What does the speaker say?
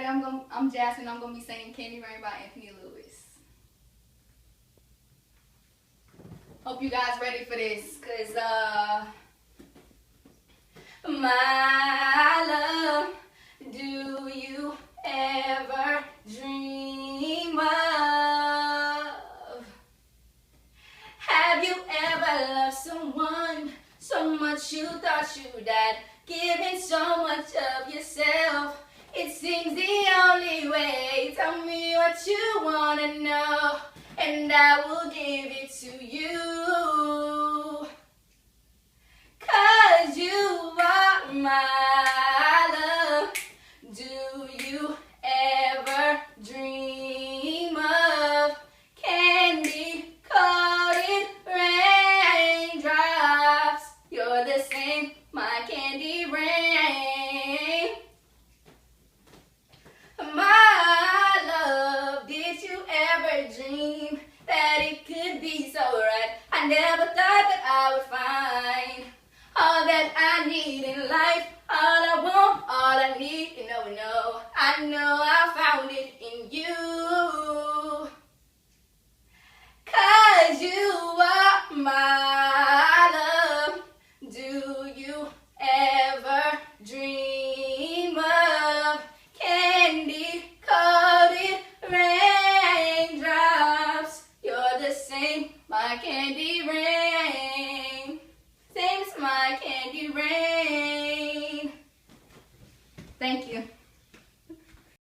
I'm Jasmine. I'm gonna be singing "Candy Rain" by Anthony Lewis. Hope you guys ready for this, cause my love, do you ever dream of? Have you ever loved someone so much you thought you died, giving so much of yourself? It seems the only way. Tell me what you wanna know, and I will give it to you. 'Cause you are my love. Do you ever dream of candy coated raindrops? You're the same, my candy rain. My love, did you ever dream that it could be so right? I never thought that I would find all that I need in life, all I want, all I need. You know, I know I found it in you. 'Cause you are my love. Do you ever dream of candy coated raindrops? You're the same, my candy